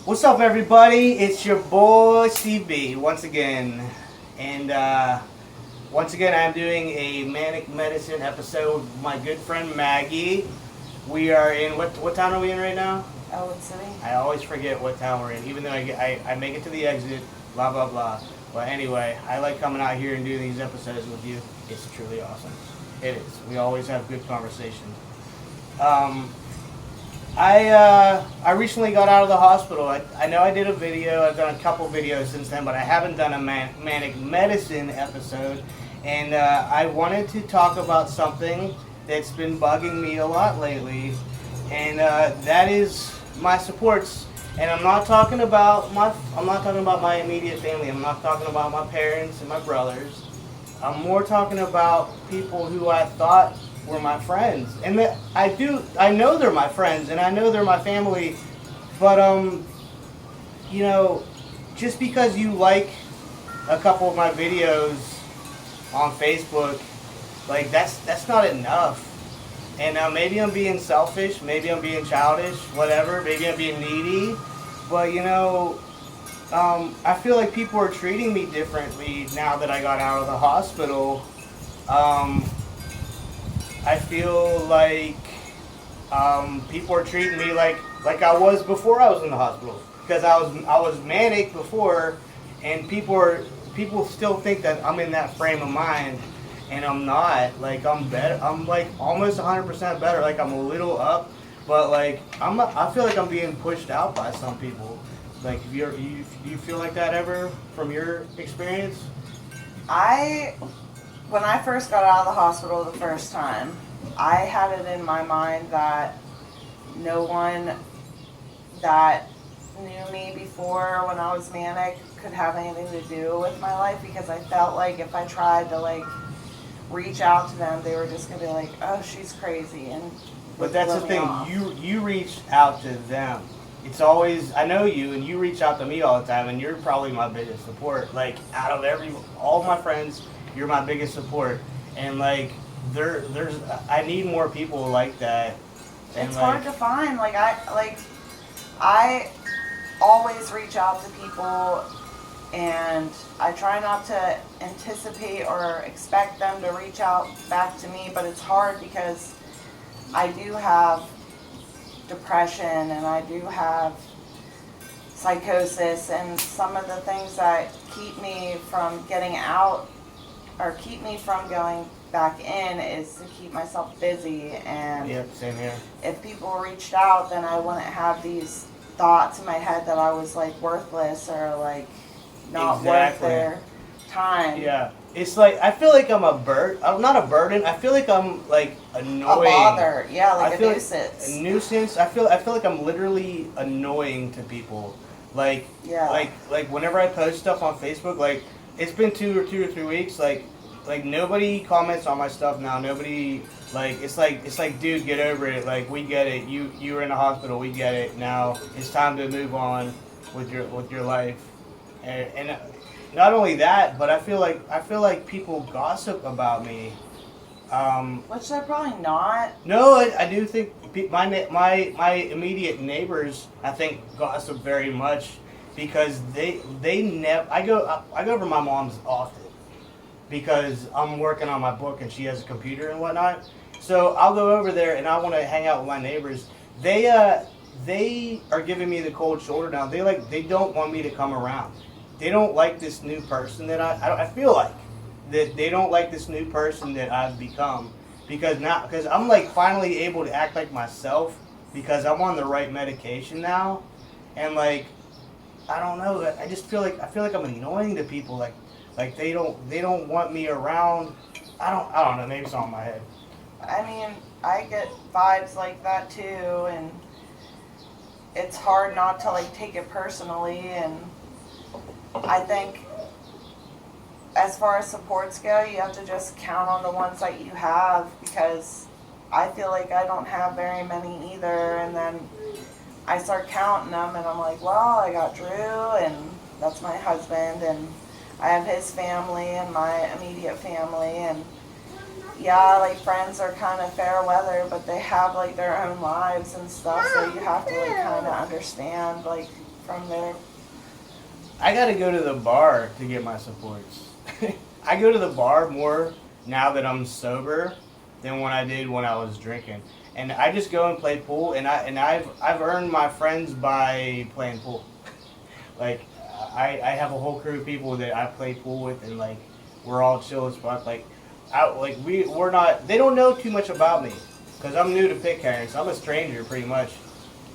What's up, everybody? It's your boy CB once again, and once again I'm doing a Manic Medicine episode with my good friend Maggie. We are in what town are we in right now? Elwood City. I always forget what town we're in, even though I make it to the exit. Blah blah blah. But anyway, I like coming out here and doing these episodes with you. It's truly awesome. It is. We always have good conversations. I recently got out of the hospital. I know I did a video. I've done a couple videos since then, but I haven't done a manic medicine episode. And I wanted to talk about something that's been bugging me a lot lately, and that is my supports. And I'm not talking about my immediate family. I'm not talking about my parents and my brothers. I'm more talking about people who I thought were my friends, and that I know they're my friends, and I know they're my family, but you know, just because you like a couple of my videos on Facebook, like that's not enough. And maybe I'm being selfish, maybe I'm being childish, whatever, maybe I'm being needy, but you know, I feel like people are treating me differently now that I got out of the hospital. I feel like people are treating me like I was before I was in the hospital, because I was manic before, and people still think that I'm in that frame of mind, and I'm not. Like I'm better. I'm like almost 100% better. Like I'm a little up, but like I feel like I'm being pushed out by some people. Like do you feel like that ever from your experience? When I first got out of the hospital the first time, I had it in my mind that no one that knew me before when I was manic could have anything to do with my life, because I felt like if I tried to like reach out to them, they were just gonna be like, "Oh, she's crazy," and But that's the let me thing. off. You reach out to them. It's always, I know you, and you reach out to me all the time, and you're probably my biggest support. Like out of all of my friends, you're my biggest support, and like there's I need more people like that. And It's like, hard to find. I always reach out to people, and I try not to anticipate or expect them to reach out back to me, but it's hard because I do have depression and I do have psychosis, and some of the things that keep me from getting out or keep me from going back in is to keep myself busy. And yep, same here. if people reached out, then I wouldn't have these thoughts in my head that I was like worthless or like not worth Exactly. their time. Yeah, it's like I feel like I'm I'm not a burden. I feel like I'm like annoying. A bother, yeah, like I a feel nuisance. Like a nuisance. I feel like I'm literally annoying to people. Like Yeah. like whenever I post stuff on Facebook, like it's been 2 or 3 weeks. Like nobody comments on my stuff now. Nobody it's like dude, get over it. Like we get it. You were in the hospital. We get it. Now it's time to move on with your life. And not only that, but I feel like people gossip about me. Which they're probably not. No, I do think my immediate neighbors, I think, gossip very much, because they never. I go over to my mom's often because I'm working on my book and she has a computer and whatnot. So I'll go over there and I want to hang out with my neighbors. They are giving me the cold shoulder now. They don't want me to come around. They don't like this new person that I feel like that they don't like this new person that I've become, because I'm like finally able to act like myself, because I'm on the right medication now, and like I don't know, I just feel like I'm annoying to people, like they don't want me around. I don't know, maybe it's all in my head. I mean, I get vibes like that too, and it's hard not to like take it personally. And I think as far as supports go, you have to just count on the ones that you have, because I feel like I don't have very many either. And then I start counting them and I'm like, well, I got Drew, and that's my husband, and I have his family and my immediate family, and yeah, like friends are kind of fair weather, but they have like their own lives and stuff, so you have to like kind of understand like from their. I gotta go to the bar to get my supports. I go to the bar more now that I'm sober than when I did when I was drinking. And I just go and play pool, and I've earned my friends by playing pool. Like I have a whole crew of people that I play pool with, and like we're all chill as fuck. Like we're not. They don't know too much about me because I'm new to Pitcairn. I'm a stranger pretty much.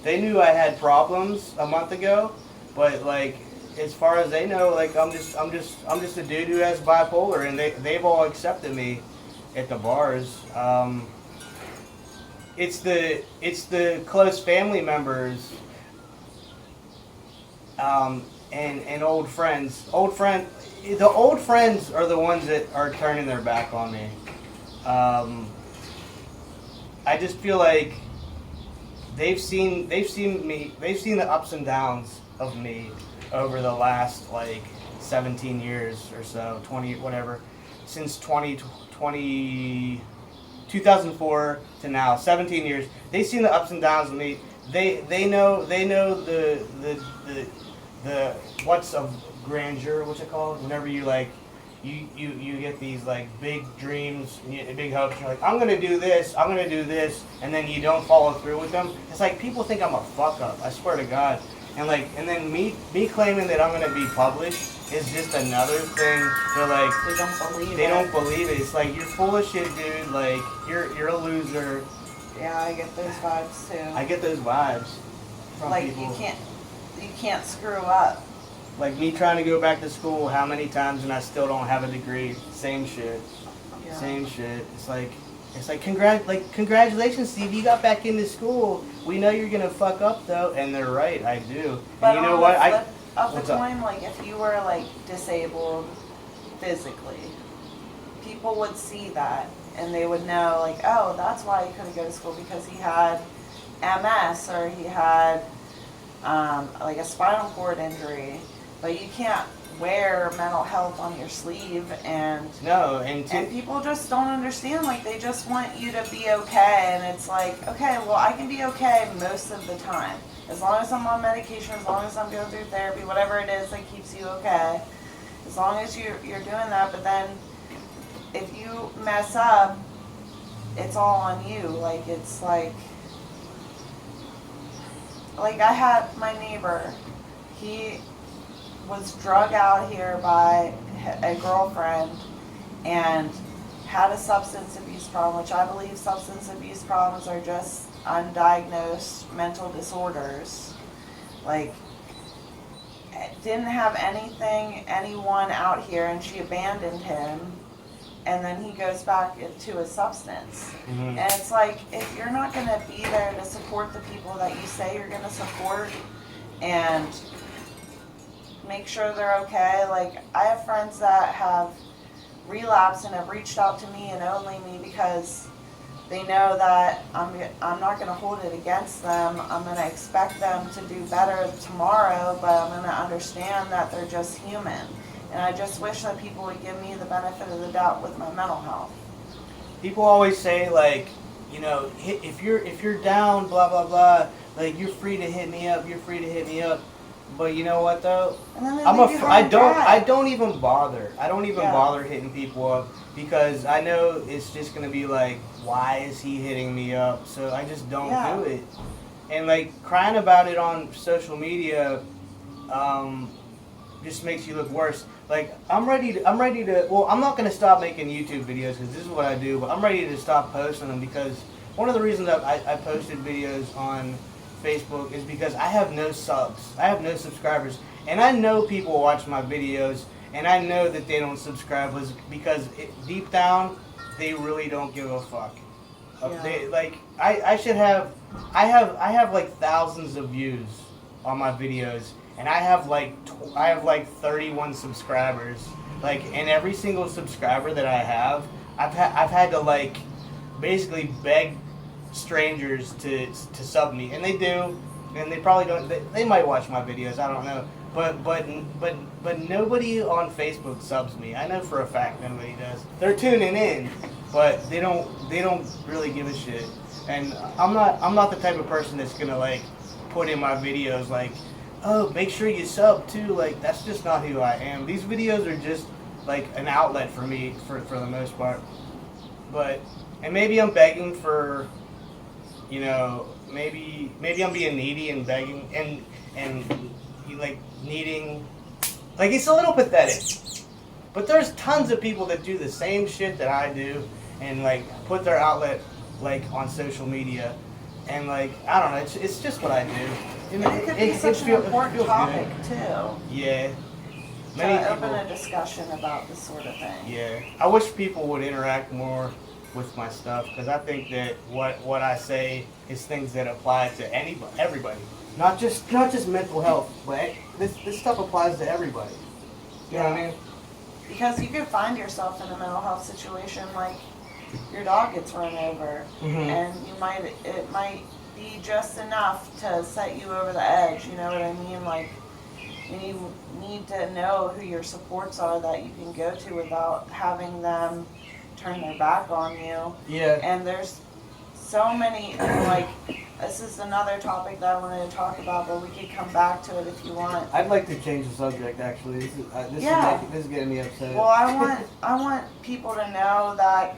They knew I had problems a month ago, but like as far as they know, like I'm just a dude who has bipolar, and they've all accepted me at the bars. It's the close family members, and old friends. The old friends are the ones that are turning their back on me. I just feel like they've seen the ups and downs of me over the last like 17 years or so, 20 whatever, since 2004 to now, 17 years. They've seen the ups and downs of me. They know the what's of grandeur, what's it called? Whenever you like you get these like big dreams, big hopes. You're like, I'm gonna do this, and then you don't follow through with them. It's like people think I'm a fuck up. I swear to God. And then me claiming that I'm gonna be published is just another thing. They're like, they don't believe it. It's like, you're full of shit, dude. Like you're a loser. Yeah, I get those vibes too. I get those vibes from like people. You can't screw up. Like me trying to go back to school how many times and I still don't have a degree. Same shit. Yeah. Same shit. It's like congratulations, Steve, you got back into school. We know you're gonna fuck up though, and they're right, I do. But and you know what? Of the coin, like if you were like disabled physically, people would see that and they would know like, oh, that's why he couldn't go to school because he had MS or he had like a spinal cord injury. But you can't wear mental health on your sleeve, and people just don't understand. Like they just want you to be okay, and it's like, okay, well I can be okay most of the time as long as I'm on medication, as long as I'm going through therapy, whatever it is that keeps you okay, as long as you're doing that. But then if you mess up, it's all on you. Like it's like I had my neighbor, he was drug out here by a girlfriend and had a substance abuse problem, which I believe substance abuse problems are just undiagnosed mental disorders. Like, didn't have anyone out here, and she abandoned him, and then he goes back into his substance. Mm-hmm. And it's like, if you're not going to be there to support the people that you say you're going to support and make sure they're okay. Like, I have friends that have relapsed and have reached out to me and only me because they know that I'm not going to hold it against them. I'm going to expect them to do better tomorrow, but I'm going to understand that they're just human. And I just wish that people would give me the benefit of the doubt with my mental health. People always say, like, you know, if you're down, blah blah blah, like you're free to hit me up. But you know what though? I don't even bother. I don't even bother hitting people up because I know it's just gonna be like, why is he hitting me up? So I just don't do it. And like crying about it on social media, just makes you look worse. Like I'm ready to. Well, I'm not gonna stop making YouTube videos because this is what I do. But I'm ready to stop posting them because one of the reasons that I posted videos on Facebook is because I have no subs. I have no subscribers. And I know people watch my videos and I know that they don't subscribe because deep down they really don't give a fuck. Yeah. I have like thousands of views on my videos and I have like 31 subscribers. Like, and every single subscriber that I have, I've had to like basically beg strangers to sub me, and they do, and they probably don't. They might watch my videos. I don't know, but nobody on Facebook subs me. I know for a fact nobody does. They're tuning in, but they don't really give a shit. And I'm not the type of person that's gonna like put in my videos like, oh, make sure you sub too. Like, that's just not who I am. These videos are just like an outlet for me for the most part. But and maybe I'm begging for, you know, maybe I'm being needy and begging and like needing, like, it's a little pathetic. But there's tons of people that do the same shit that I do and like put their outlet like on social media, and like, I don't know, it's just what I do. And it could be such an important topic too. Yeah. To open a discussion about this sort of thing. Yeah. I wish people would interact more with my stuff, because I think that what I say is things that apply to everybody. Not just mental health, but this stuff applies to everybody. You know what I mean? Because you could find yourself in a mental health situation like your dog gets run over, and it might be just enough to set you over the edge. You know what I mean? Like, you need to know who your supports are that you can go to without having them turn their back on you. Yeah. And there's so many, like, this is another topic that I wanted to talk about, but we could come back to it if you want. I'd like to change the subject, actually. This is getting me upset. Well, I want people to know that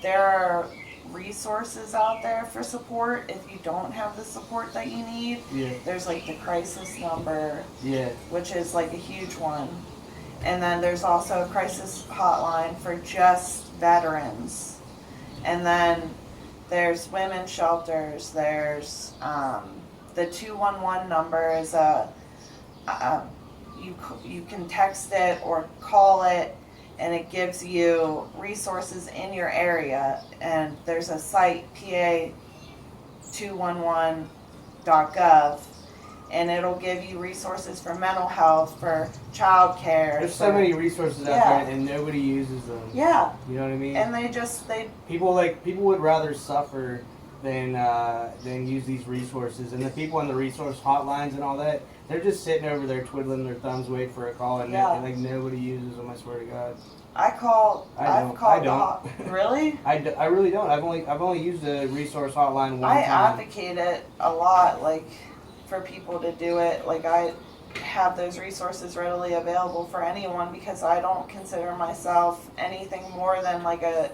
there are resources out there for support if you don't have the support that you need. Yeah. There's like the crisis number, Yeah. which is like a huge one. And then there's also a crisis hotline for just veterans. And then there's women's shelters. There's the 211 number is you can text it or call it, and it gives you resources in your area. And there's a site, pa211.gov, and it'll give you resources for mental health, for child care. There's so many resources out there, and nobody uses them. Yeah. You know what I mean? And people would rather suffer than use these resources. And the people on the resource hotlines and all that, they're just sitting over there twiddling their thumbs, waiting for a call, and like nobody uses them. I swear to God. I've called. Really? I really don't. I've only used the resource hotline one time. I advocate it a lot, like, for people to do it. Like, I have those resources readily available for anyone, because I don't consider myself anything more than like a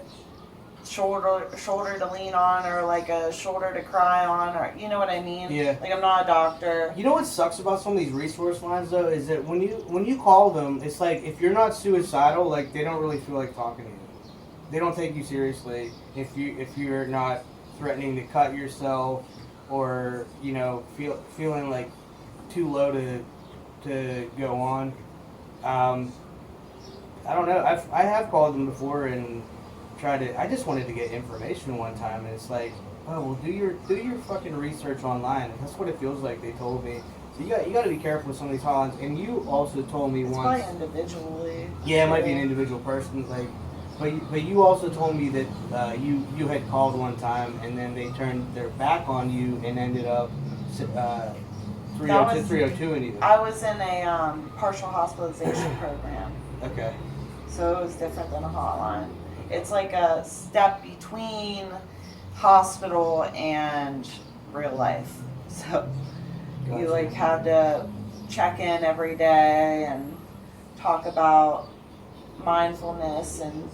shoulder to lean on, or like a shoulder to cry on, or, you know what I mean? Yeah. Like, I'm not a doctor. You know what sucks about some of these resource lines though is that when you call them, it's like, if you're not suicidal, like, they don't really feel like talking to you. They don't take you seriously if you're not threatening to cut yourself, or, you know, feeling like too low to go on. I don't know. I have called them before and I just wanted to get information one time, and it's like, oh, well, do your fucking research online. That's what it feels like. They told me. So you got to be careful with some of these hotlines. And you also told me it's once. Probably individually. Yeah, it might be an individual person. Like, but you also told me that you had called one time, and then they turned their back on you and ended up 302 and even. I was in a partial hospitalization program. Okay. So it was different than a hotline. It's like a step between hospital and real life. So you like have to check in every day and talk about mindfulness, and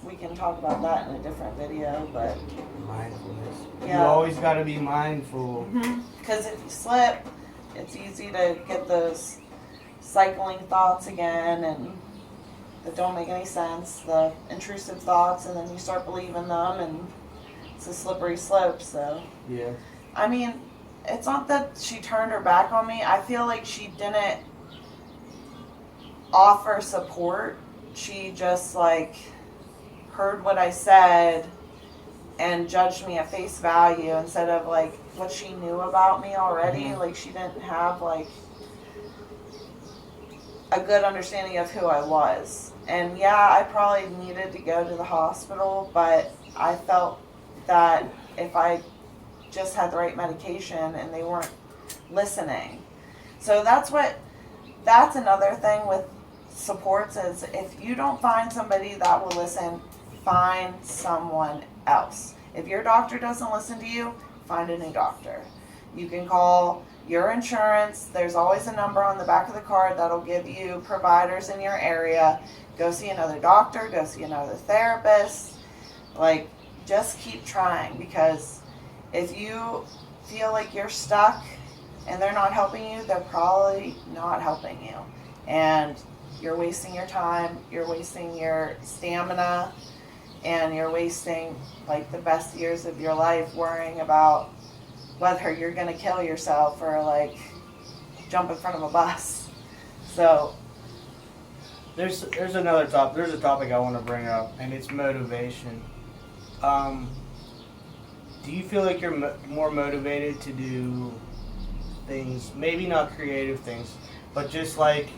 we can talk about that in a different video, but mindfulness. Yeah. You always got to be mindful. Because if you slip, it's easy to get those cycling thoughts again, and that don't make any sense, the intrusive thoughts, and then you start believing them, and it's a slippery slope. So Yeah. I mean, it's not that she turned her back on me. I feel like she didn't offer support. She just like heard what I said and judged me at face value instead of like what she knew about me already. Like, she didn't have like a good understanding of who I was. And yeah, I probably needed to go to the hospital, but I felt that if I just had the right medication and they weren't listening. So that's another thing with supports, is if you don't find somebody that will listen, find someone else. If your doctor doesn't listen to you, find a new doctor. You can call your insurance. There's always a number on the back of the card that'll give you providers in your area. Go see another doctor, go see another therapist. Like, just keep trying, because if you feel like you're stuck and they're not helping you, they're probably not helping you. And you're wasting your time, you're wasting your stamina, and you're wasting like the best years of your life worrying about whether you're gonna kill yourself or like jump in front of a bus. So There's another topic. There's a topic I want to bring up, and it's motivation. Do you feel like you're more motivated to do things, maybe not creative things, but just like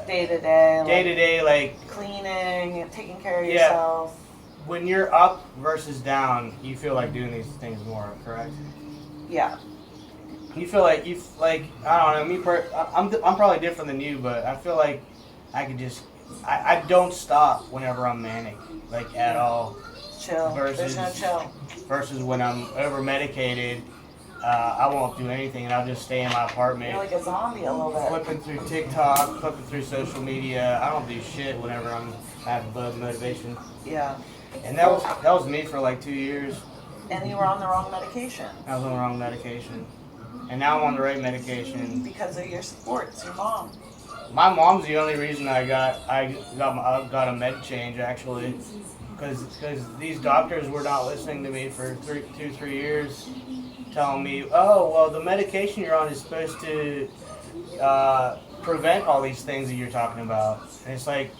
day to day, like cleaning and taking care of yourself. When you're up versus down, you feel like doing these things more, correct? Yeah. You feel like I don't know. I'm probably different than you, but I feel like I could just I don't stop whenever I'm manic, like at all. Chill. There's no chill. Versus when I'm over medicated, I won't do anything and I'll just stay in my apartment. You're like a zombie a little bit. Flipping through TikTok, flipping through social media. I don't do shit whenever I'm having low motivation. Yeah. And that was me for like 2 years. And you were on the wrong medication. I was on the wrong medication. And now I'm on the right medication. Because of your supports, your mom. My mom's the only reason I got a med change, actually. Because these doctors were not listening to me for 3 years, telling me, oh, well, the medication you're on is supposed to prevent all these things that you're talking about. And it's like,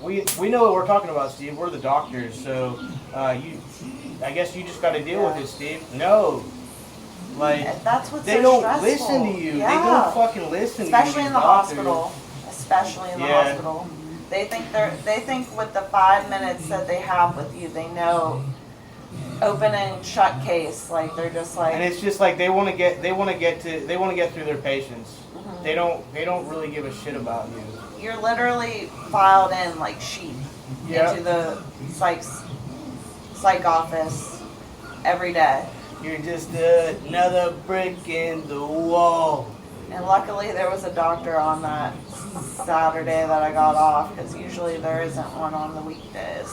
we know what we're talking about, Steve. We're the doctors, so I guess you just got to deal with it, Steve. No. Like, and that's what's they so don't stressful. listen to you. Yeah. They don't fucking listen Especially to you. in the hospital. Especially in the hospital. They think with the 5 minutes that they have with you, they know open and shut case. Like, they're just like. And it's just like they want to get through their patients. Mm-hmm. They don't really give a shit about you. You're literally filed in like sheep into the psych office every day. You're just another brick in the wall. And luckily there was a doctor on that Saturday that I got off, because usually there isn't one on the weekdays.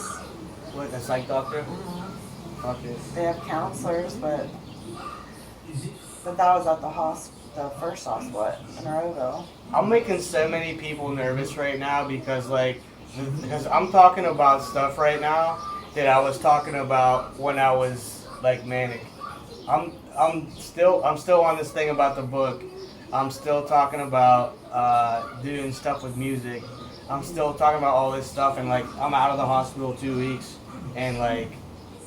What, a psych doctor? Mm-hmm. Fuck it. They have counselors, but that was at the first hospital in Monroeville. I'm making so many people nervous right now because I'm talking about stuff right now that I was talking about when I was like manic. I'm still on this thing about the book. I'm still talking about doing stuff with music. I'm still talking about all this stuff, and like I'm out of the hospital 2 weeks, and like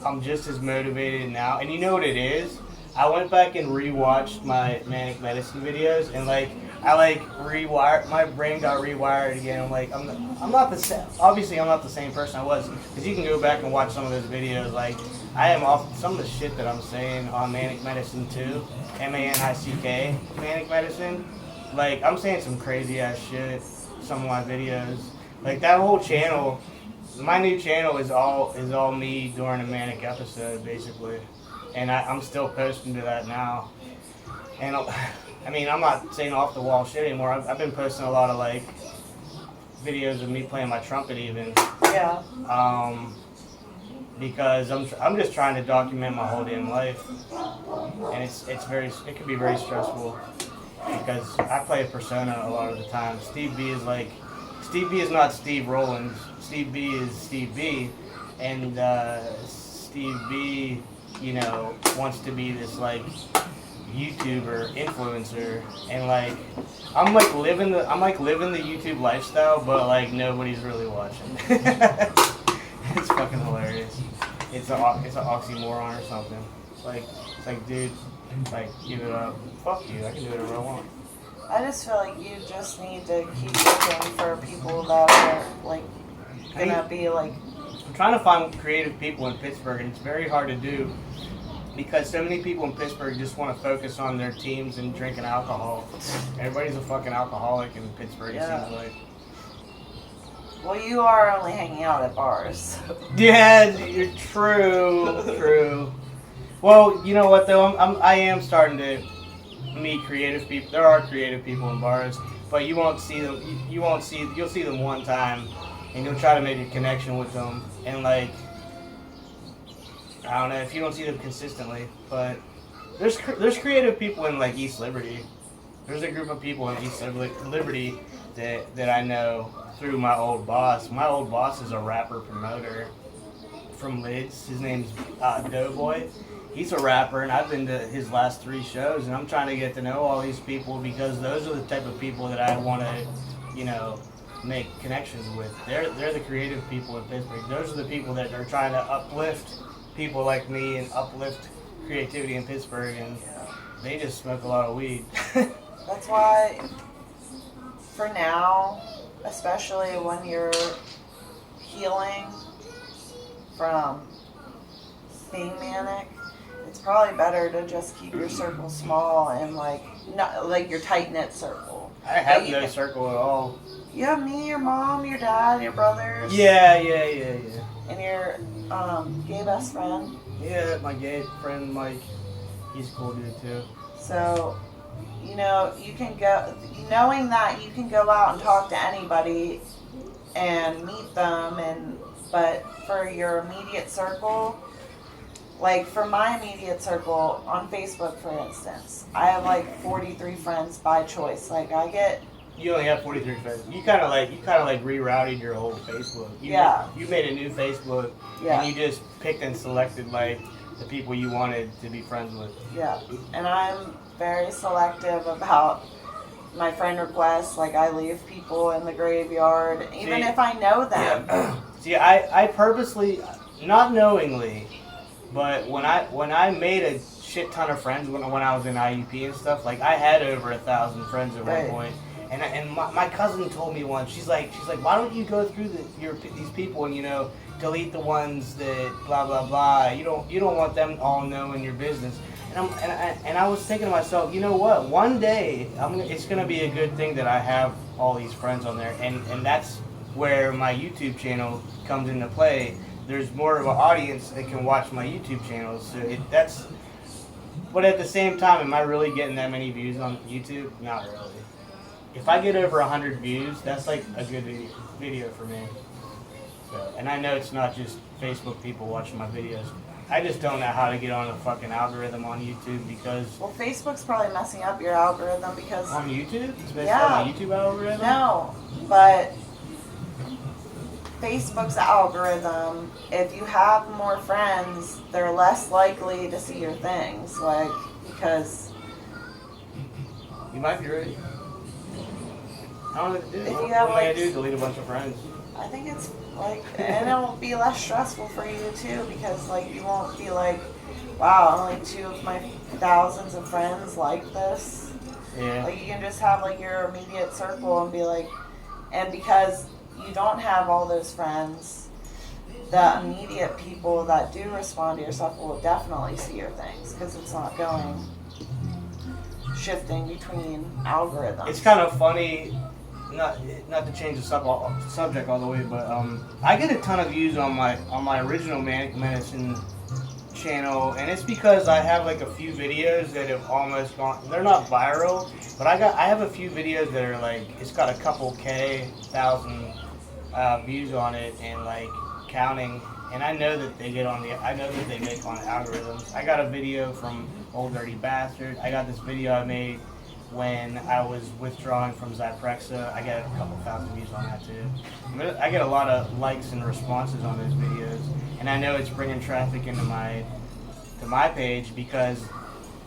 I'm just as motivated now. And you know what it is? I went back and rewatched my manic medicine videos, and like I rewired, my brain got rewired again. I'm like I'm not the same. Obviously, I'm not the same person I was, because you can go back and watch some of those videos. Like I am off some of the shit that I'm saying on Manic Medicine 2, MANICK, Manic Medicine. Like I'm saying some crazy ass shit. Some of my videos, like that whole channel, my new channel is all me during a manic episode, basically. And I'm still posting to that now. And I mean, I'm not saying off the wall shit anymore. I've been posting a lot of like videos of me playing my trumpet even. Yeah. Because I'm just trying to document my whole damn life, and it can be very stressful because I play a persona a lot of the time. Steve B is not Steve Rollins. Steve B is Steve B, and Steve B, wants to be this like YouTuber influencer, and like I'm living the YouTube lifestyle, but like nobody's really watching. It's fucking hilarious. It's an oxymoron or something. It's like dude, like give it up. Fuck you. I can do whatever I want. I just feel like you just need to keep looking for people that are like gonna be like. I'm trying to find creative people in Pittsburgh, and it's very hard to do because so many people in Pittsburgh just want to focus on their teams and drinking alcohol. Everybody's a fucking alcoholic in Pittsburgh. It seems like. Well, you are only hanging out at bars. Yeah, you're true. Well, you know what though? I am starting to meet creative people. There are creative people in bars, but you won't see them. You'll see them one time, and you'll try to make a connection with them. And like, I don't know if you don't see them consistently, but there's creative people in like East Liberty. There's a group of people in East Liberty that I know through my old boss. My old boss is a rapper promoter from Lids. His name's Doughboy. He's a rapper, and I've been to his last 3 shows, and I'm trying to get to know all these people because those are the type of people that I want to, you know, make connections with. They're the creative people in Pittsburgh. Those are the people that are trying to uplift people like me and uplift creativity in Pittsburgh, and they just smoke a lot of weed. That's why, for now, especially when you're healing from being manic, it's probably better to just keep your circle small and like not like your tight knit circle. I have no circle at all. You have me, your mom, your dad, your brothers. Yeah. And your gay best friend. Yeah, my gay friend Mike. He's a cool dude too. So, you know, you can go, knowing that you can go out and talk to anybody and meet them, but for your immediate circle, like for my immediate circle on Facebook, for instance, I have like 43 friends by choice. Like You only have 43 friends. You kind of like rerouted your whole Facebook. You made a new Facebook, and you just picked and selected like the people you wanted to be friends with. Yeah, and I'm very selective about my friend requests. Like I leave people in the graveyard, even if I know them. Yeah. See, I purposely, not knowingly, but when I made a shit ton of friends when I was in IUP and stuff, like I had over 1,000 friends at one point. And my cousin told me once, she's like, why don't you go through these people and, you know, delete the ones that blah blah blah. You don't want them all knowing your business. And I was thinking to myself, you know what? One day it's gonna be a good thing that I have all these friends on there, and that's where my YouTube channel comes into play. There's more of an audience that can watch my YouTube channel, so that's. But at the same time, am I really getting that many views on YouTube? Not really. If I get over 100 views, that's like a good video for me. So, and I know it's not just Facebook people watching my videos. I just don't know how to get on the fucking algorithm on YouTube because... Well, Facebook's probably messing up your algorithm because... On YouTube? It's based on the YouTube algorithm? No, but Facebook's algorithm, if you have more friends, they're less likely to see your things, like, because... You might be right. I don't know what to do. If you What have, am I like, going to do? Delete a bunch of friends? I think it's like, and it'll be less stressful for you too, because like you won't be like, wow, only 2 of my thousands of friends like this. Yeah. Like you can just have like your immediate circle and be like, and because you don't have all those friends, the immediate people that do respond to your stuff will definitely see your things because it's not going shifting between algorithms. It's kind of funny. Not to change the subject all the way, but I get a ton of views on my original Manic Medicine channel, and it's because I have like a few videos that have almost gone. They're not viral, but I have a few videos that are like it's got a couple thousand views on it and like counting. And I know that they make on the algorithms. I got a video from Old Dirty Bastard. I got this video I made when I was withdrawing from Zyprexa. I got a couple thousand views on that too. I get a lot of likes and responses on those videos, and I know it's bringing traffic into my page because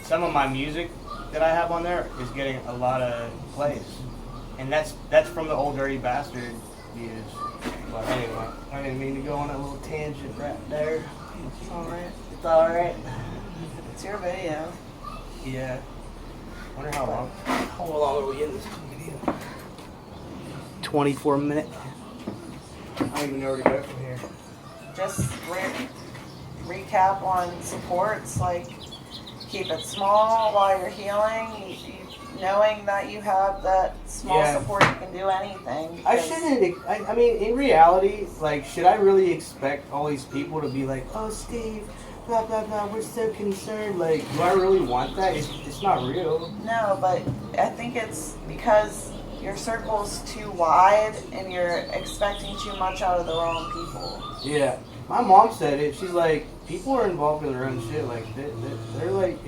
some of my music that I have on there is getting a lot of plays, and that's from the Old Dirty Bastard views. But anyway, I didn't mean to go on a little tangent right there. It's alright. It's alright. It's your video. Yeah. Wonder how long are we in this video? 24 minutes. I don't even know where to go from here. Just recap on supports, like keep it small while you're healing. You knowing that you have that small Yeah. support, you can do anything. I because- shouldn't. I mean, in reality, like, should I really expect all these people to be like, "Oh, Steve, blah blah blah, we're so concerned." Like, do I really want that? It's not real. No, but I think it's because your circle's too wide and you're expecting too much out of the wrong people. Yeah, my mom said it. She's like, people are involved in their own shit. Like, they're like,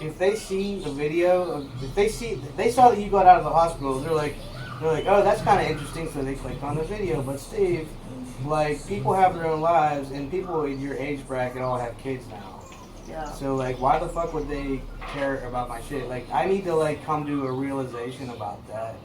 if they see a video, if they saw that you got out of the hospital, they're like, oh, that's kind of interesting, so they clicked on the video. But Steve, like, people have their own lives, and people in your age bracket all have kids now. Yeah. So, like, why the fuck would they care about my shit? Like, I need to, like, come to a realization about that.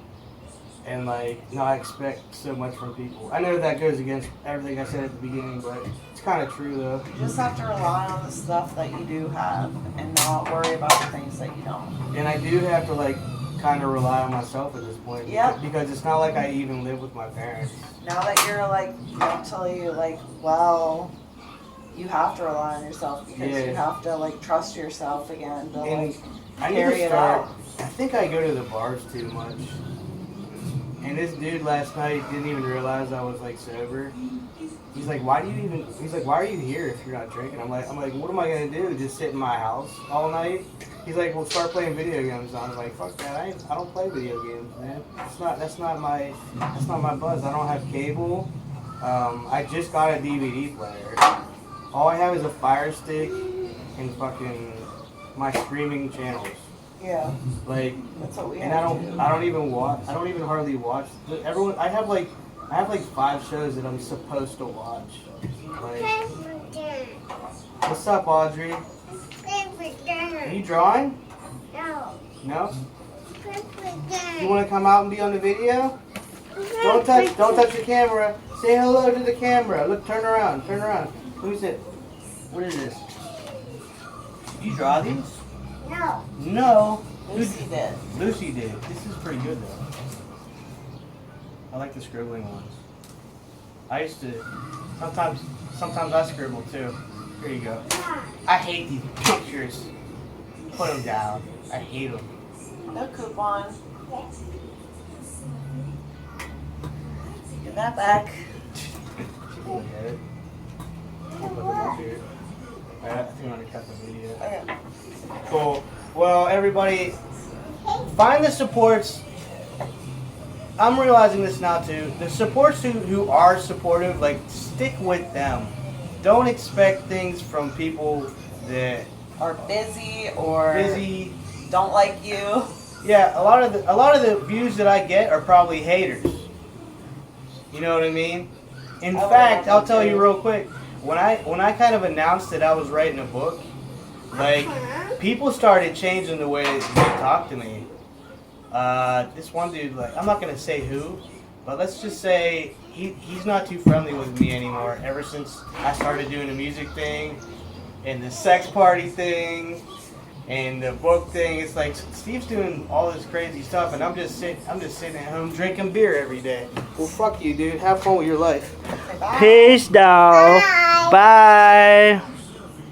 And, like, not expect so much from people. I know that goes against everything I said at the beginning, but it's kind of true, though. You just have to rely on the stuff that you do have and not worry about the things that you don't. And I do have to, like, kind of rely on myself at this point. Yep. Because it's not like I even live with my parents. Now that you're like mentally like well, you have to rely on yourself because Yeah. you have to like trust yourself again to And like I need carry to it start. out. I think I go to the bars too much. And this dude last night didn't even realize I was like sober. He's like, why are you here if you're not drinking? I'm like, what am I gonna do? Just sit in my house all night? He's like, well, start playing video games. I was like, fuck that, I don't play video games, man. That's not my buzz. I don't have cable. I just got a DVD player. All I have is a Fire Stick and fucking my streaming channels. Yeah, Like, that's what we and have I don't even hardly watch. Everyone, I have like 5 shows that I'm supposed to watch. Like, what's up, Audrey? Are you drawing? No. No? You want to come out and be on the video? Don't touch the camera. Say hello to the camera. Look, turn around. Let me see. What is this? You draw these? No. No. Lucy did. Lucy did. This is pretty good though. I like the scribbling ones. I used to. Sometimes I scribble too. Here you go. I hate these pictures. Put them down. I hate them. No coupon. Give that back. She won't get it. I'll put them up here. I think I'm gonna cut the video. Okay. Cool. Well, everybody, find the supports. I'm realizing this now too. The supports who are supportive, like, stick with them. Don't expect things from people that Or busy or busy. don't like you. Yeah, a lot of the views that I get are probably haters. You know what I mean? In I would fact, I'll imagine tell you too. real quick. When I kind of announced that I was writing a book, like, people started changing the way they talk to me. This one dude, like, I'm not gonna say who, but let's just say he's not too friendly with me anymore. Ever since I started doing the music thing, and the sex party thing, and the book thing, it's like Steve's doing all this crazy stuff, and I'm just sitting at home drinking beer every day. Well, fuck you, dude. Have fun with your life. Okay, bye. Peace, dog. Bye.